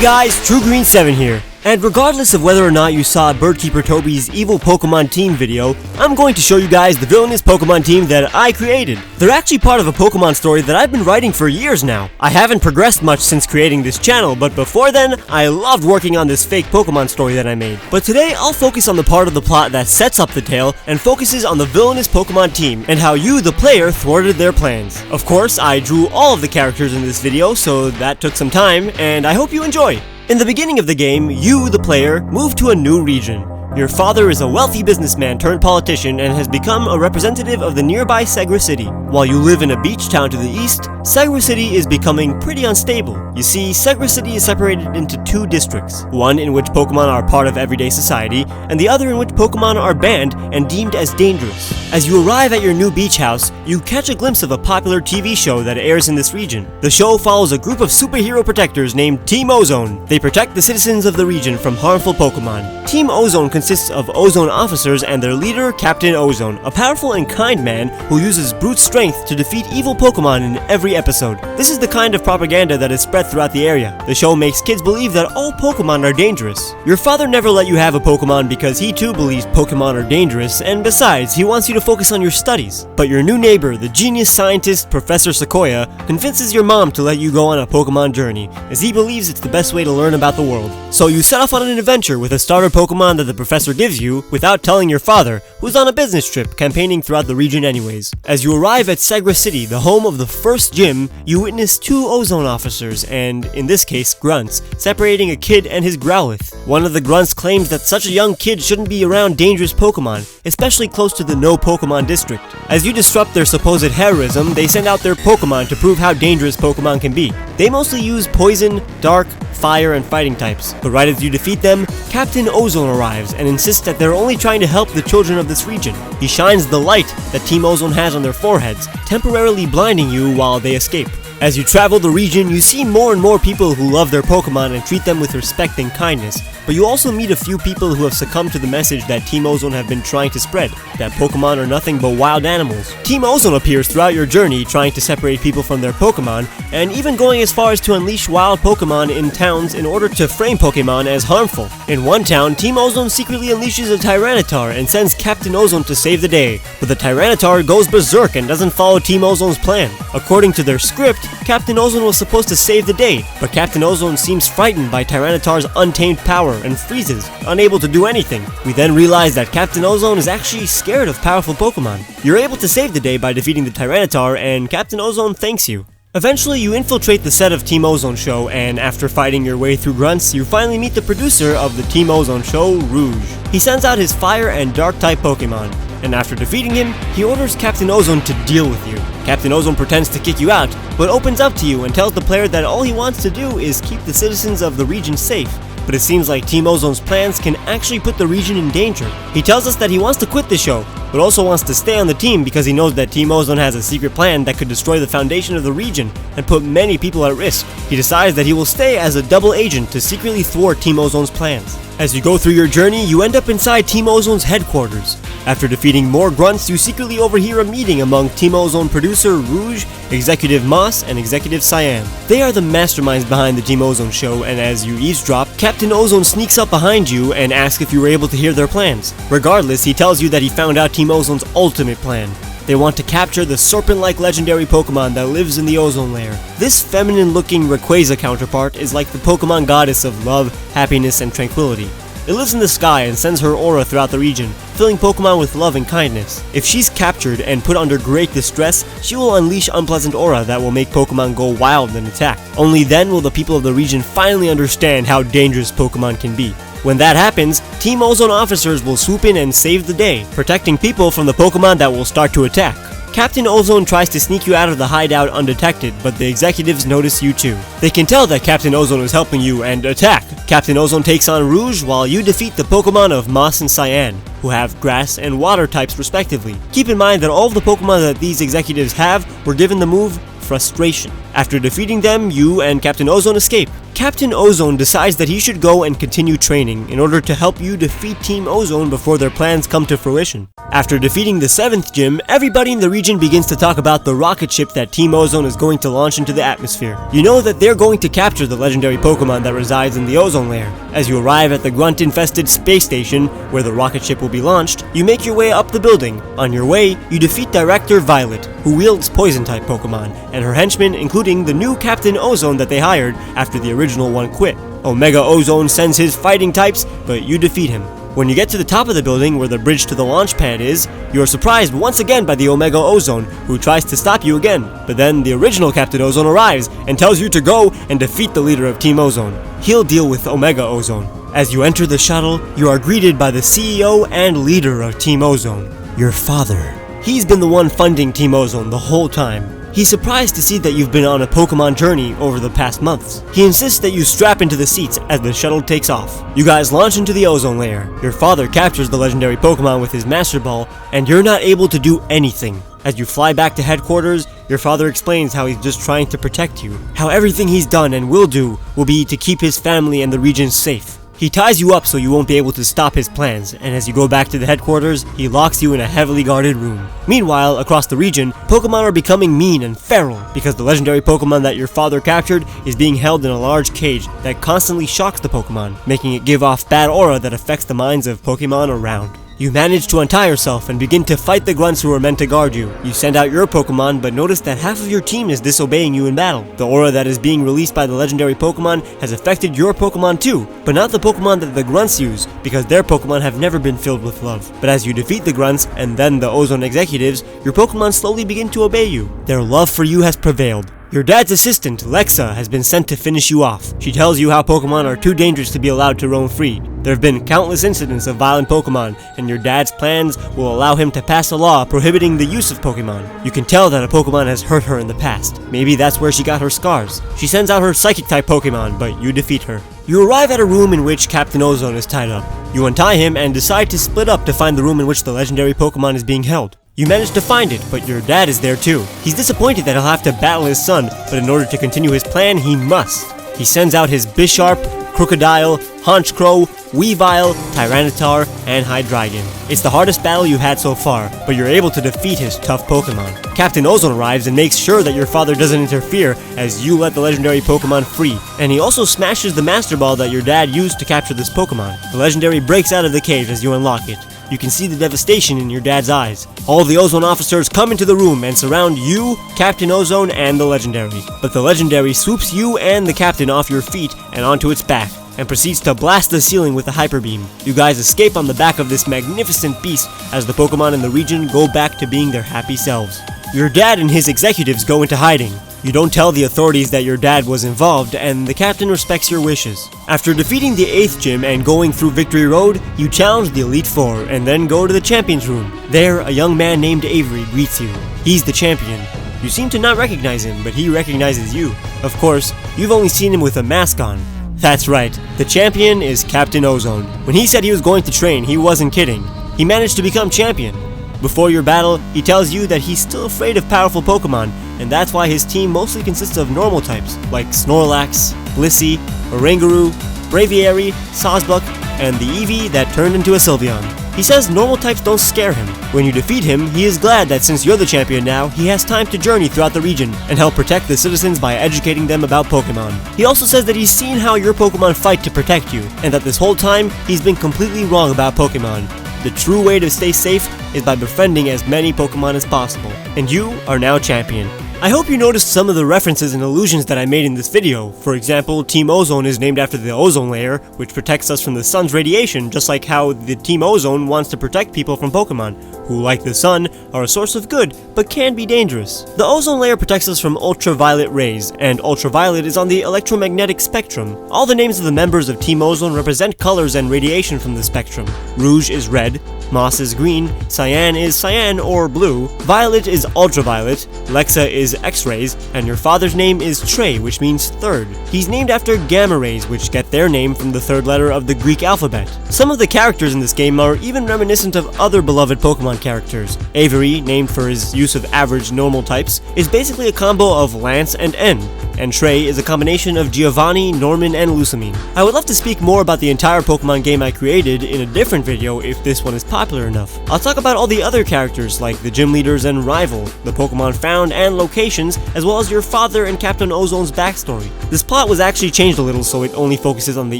guys, TrueGreen7 here. And regardless of whether or not you saw Birdkeeper Toby's Evil Pokemon Team video, I'm going to show you guys the Villainous Pokemon Team that I created. They're actually part of a Pokemon story that I've been writing for years now. I haven't progressed much since creating this channel, but before then, I loved working on this fake Pokemon story that I made. But today, I'll focus on the part of the plot that sets up the tale and focuses on the Villainous Pokemon Team and how you, the player, thwarted their plans. Of course, I drew all of the characters in this video, so that took some time, and I hope you enjoy. In the beginning of the game, you, the player, move to a new region. Your father is a wealthy businessman turned politician and has become a representative of the nearby Segra City. While you live in a beach town to the east, Segra City is becoming pretty unstable. You see, Segra City is separated into two districts, one in which Pokemon are part of everyday society, and the other in which Pokemon are banned and deemed as dangerous. As you arrive at your new beach house, you catch a glimpse of a popular TV show that airs in this region. The show follows a group of superhero protectors named Team Ozone. They protect the citizens of the region from harmful Pokemon. Team Ozone consists of Ozone officers and their leader, Captain Ozone, a powerful and kind man who uses brute strength to defeat evil Pokemon in every episode. This is the kind of propaganda that is spread throughout the area. The show makes kids believe that all Pokemon are dangerous. Your father never let you have a Pokemon because he too believes Pokemon are dangerous, and besides, he wants you to focus on your studies. But your new neighbor, the genius scientist Professor Sequoia, convinces your mom to let you go on a Pokemon journey, as he believes it's the best way to learn about the world. So you set off on an adventure with a starter Pokemon that the professor gives you without telling your father, who's on a business trip campaigning throughout the region anyways. As you arrive at Segra City, the home of the first gym, you witness two Ozone officers, and in this case, grunts, separating a kid and his Growlithe. One of the grunts claims that such a young kid shouldn't be around dangerous Pokemon, especially close to the no Pokemon district. As you disrupt their supposed heroism, they send out their Pokemon to prove how dangerous Pokemon can be. They mostly use poison, dark, fire, and fighting types. But right as you defeat them, Captain Ozone arrives and insists that they're only trying to help the children of this region. He shines the light that Team Ozone has on their foreheads, temporarily blinding you while they escape. As you travel the region, you see more and more people who love their Pokemon and treat them with respect and kindness, but you also meet a few people who have succumbed to the message that Team Ozone have been trying to spread, that Pokemon are nothing but wild animals. Team Ozone appears throughout your journey trying to separate people from their Pokemon, and even going as far as to unleash wild Pokemon in towns in order to frame Pokemon as harmful. In one town, Team Ozone secretly unleashes a Tyranitar and sends Captain Ozone to save the day, but the Tyranitar goes berserk and doesn't follow Team Ozone's plan. According to their script, Captain Ozone was supposed to save the day, but Captain Ozone seems frightened by Tyranitar's untamed power and freezes, unable to do anything. We then realize that Captain Ozone is actually scared of powerful Pokemon. You're able to save the day by defeating the Tyranitar, and Captain Ozone thanks you. Eventually, you infiltrate the set of Team Ozone show, and after fighting your way through grunts, you finally meet the producer of the Team Ozone show, Rouge. He sends out his fire and dark type Pokemon, and after defeating him, he orders Captain Ozone to deal with you. Captain Ozone pretends to kick you out, but opens up to you and tells the player that all he wants to do is keep the citizens of the region safe. But it seems like Team Ozone's plans can actually put the region in danger. He tells us that he wants to quit the show, but also wants to stay on the team because he knows that Team Ozone has a secret plan that could destroy the foundation of the region and put many people at risk. He decides that he will stay as a double agent to secretly thwart Team Ozone's plans. As you go through your journey, you end up inside Team Ozone's headquarters. After defeating more grunts, you secretly overhear a meeting among Team Ozone producer Rouge, Executive Moss, and Executive Cyan. They are the masterminds behind the Team Ozone show, and as you eavesdrop, Captain Ozone sneaks up behind you and asks if you were able to hear their plans. Regardless, he tells you that he found out Team Ozone's ultimate plan. They want to capture the serpent-like legendary Pokemon that lives in the ozone layer. This feminine-looking Rayquaza counterpart is like the Pokemon goddess of love, happiness, and tranquility. It lives in the sky and sends her aura throughout the region, filling Pokemon with love and kindness. If she's captured and put under great distress, she will unleash unpleasant aura that will make Pokemon go wild and attack. Only then will the people of the region finally understand how dangerous Pokemon can be. When that happens, Team Ozone officers will swoop in and save the day, protecting people from the Pokemon that will start to attack. Captain Ozone tries to sneak you out of the hideout undetected, but the executives notice you too. They can tell that Captain Ozone is helping you and attack. Captain Ozone takes on Rouge while you defeat the Pokemon of Moss and Cyan, who have grass and water types respectively. Keep in mind that all of the Pokemon that these executives have were given the move Frustration. After defeating them, you and Captain Ozone escape. Captain Ozone decides that he should go and continue training in order to help you defeat Team Ozone before their plans come to fruition. After defeating the 7th gym, everybody in the region begins to talk about the rocket ship that Team Ozone is going to launch into the atmosphere. You know that they're going to capture the legendary Pokemon that resides in the ozone layer. As you arrive at the grunt-infested space station, where the rocket ship will be launched, you make your way up the building. On your way, you defeat Director Violet, who wields Poison-type Pokemon, and her henchmen, including the new Captain Ozone that they hired after the original one quit. Omega Ozone sends his fighting types, but you defeat him. When you get to the top of the building where the bridge to the launch pad is, you are surprised once again by the Omega Ozone, who tries to stop you again. But then the original Captain Ozone arrives and tells you to go and defeat the leader of Team Ozone. He'll deal with Omega Ozone. As you enter the shuttle, you are greeted by the CEO and leader of Team Ozone, your father. He's been the one funding Team Ozone the whole time. He's surprised to see that you've been on a Pokemon journey over the past months. He insists that you strap into the seats as the shuttle takes off. You guys launch into the ozone layer. Your father captures the legendary Pokemon with his Master Ball, and you're not able to do anything. As you fly back to headquarters, your father explains how he's just trying to protect you. How everything he's done and will do will be to keep his family and the region safe. He ties you up so you won't be able to stop his plans, and as you go back to the headquarters, he locks you in a heavily guarded room. Meanwhile, across the region, Pokemon are becoming mean and feral because the legendary Pokemon that your father captured is being held in a large cage that constantly shocks the Pokemon, making it give off bad aura that affects the minds of Pokemon around. You manage to untie yourself and begin to fight the grunts who are meant to guard you. You send out your Pokemon, but notice that half of your team is disobeying you in battle. The aura that is being released by the legendary Pokemon has affected your Pokemon too, but not the Pokemon that the grunts use, because their Pokemon have never been filled with love. But as you defeat the grunts, and then the Ozone executives, your Pokemon slowly begin to obey you. Their love for you has prevailed. Your dad's assistant, Lexa, has been sent to finish you off. She tells you how Pokemon are too dangerous to be allowed to roam free. There have been countless incidents of violent Pokemon, and your dad's plans will allow him to pass a law prohibiting the use of Pokemon. You can tell that a Pokemon has hurt her in the past. Maybe that's where she got her scars. She sends out her Psychic-type Pokemon, but you defeat her. You arrive at a room in which Captain Ozone is tied up. You untie him and decide to split up to find the room in which the legendary Pokemon is being held. You manage to find it, but your dad is there too. He's disappointed that he'll have to battle his son, but in order to continue his plan, he must. He sends out his Bisharp, Crocodile, Honchkrow, Weavile, Tyranitar, and Hydreigon. It's the hardest battle you've had so far, but you're able to defeat his tough Pokemon. Captain Ozone arrives and makes sure that your father doesn't interfere as you let the legendary Pokemon free, and he also smashes the Master Ball that your dad used to capture this Pokemon. The legendary breaks out of the cage as you unlock it. You can see the devastation in your dad's eyes. All the Ozone officers come into the room and surround you, Captain Ozone, and the legendary. But the legendary swoops you and the captain off your feet and onto its back, and proceeds to blast the ceiling with a Hyper Beam. You guys escape on the back of this magnificent beast as the Pokemon in the region go back to being their happy selves. Your dad and his executives go into hiding. You don't tell the authorities that your dad was involved, and the captain respects your wishes. After defeating the 8th gym and going through Victory Road, you challenge the Elite Four and then go to the Champions Room. There, a young man named Avery greets you. He's the champion. You seem to not recognize him, but he recognizes you. Of course, you've only seen him with a mask on. That's right, the champion is Captain Ozone. When he said he was going to train, he wasn't kidding. He managed to become champion. Before your battle, he tells you that he's still afraid of powerful Pokemon, and that's why his team mostly consists of normal types, like Snorlax, Blissey, Oranguru, Braviary, Sawsbuck, and the Eevee that turned into a Sylveon. He says normal types don't scare him. When you defeat him, he is glad that since you're the champion now, he has time to journey throughout the region and help protect the citizens by educating them about Pokemon. He also says that he's seen how your Pokemon fight to protect you, and that this whole time, he's been completely wrong about Pokemon. The true way to stay safe is by befriending as many Pokemon as possible, and you are now champion. I hope you noticed some of the references and allusions that I made in this video. For example, Team Ozone is named after the ozone layer, which protects us from the sun's radiation, just like how the Team Ozone wants to protect people from Pokemon, who, like the sun, are a source of good, but can be dangerous. The ozone layer protects us from ultraviolet rays, and ultraviolet is on the electromagnetic spectrum. All the names of the members of Team Ozone represent colors and radiation from the spectrum. Rouge is red, Moss is green, Cyan is cyan or blue, Violet is ultraviolet, Lexa is X-rays, and your father's name is Trey, which means third. He's named after gamma rays, which get their name from the third letter of the Greek alphabet. Some of the characters in this game are even reminiscent of other beloved Pokemon characters. Avery, named for his use of average normal types, is basically a combo of Lance and N. and Trey is a combination of Giovanni, Norman, and Lusamine. I would love to speak more about the entire Pokemon game I created in a different video if this one is popular enough. I'll talk about all the other characters like the gym leaders and rival, the Pokemon found and locations, as well as your father and Captain Ozone's backstory. This plot was actually changed a little so it only focuses on the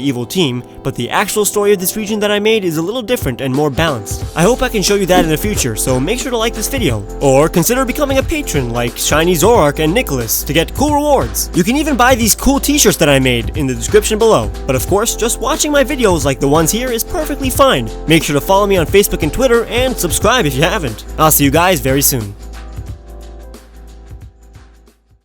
evil team, but the actual story of this region that I made is a little different and more balanced. I hope I can show you that in the future, so make sure to like this video. Or consider becoming a patron like Shiny Zoroark and Nicholas to get cool rewards. You can even buy these cool t-shirts that I made in the description below. But of course, just watching my videos like the ones here is perfectly fine. Make sure to follow me on Facebook and Twitter and subscribe if you haven't. I'll see you guys very soon.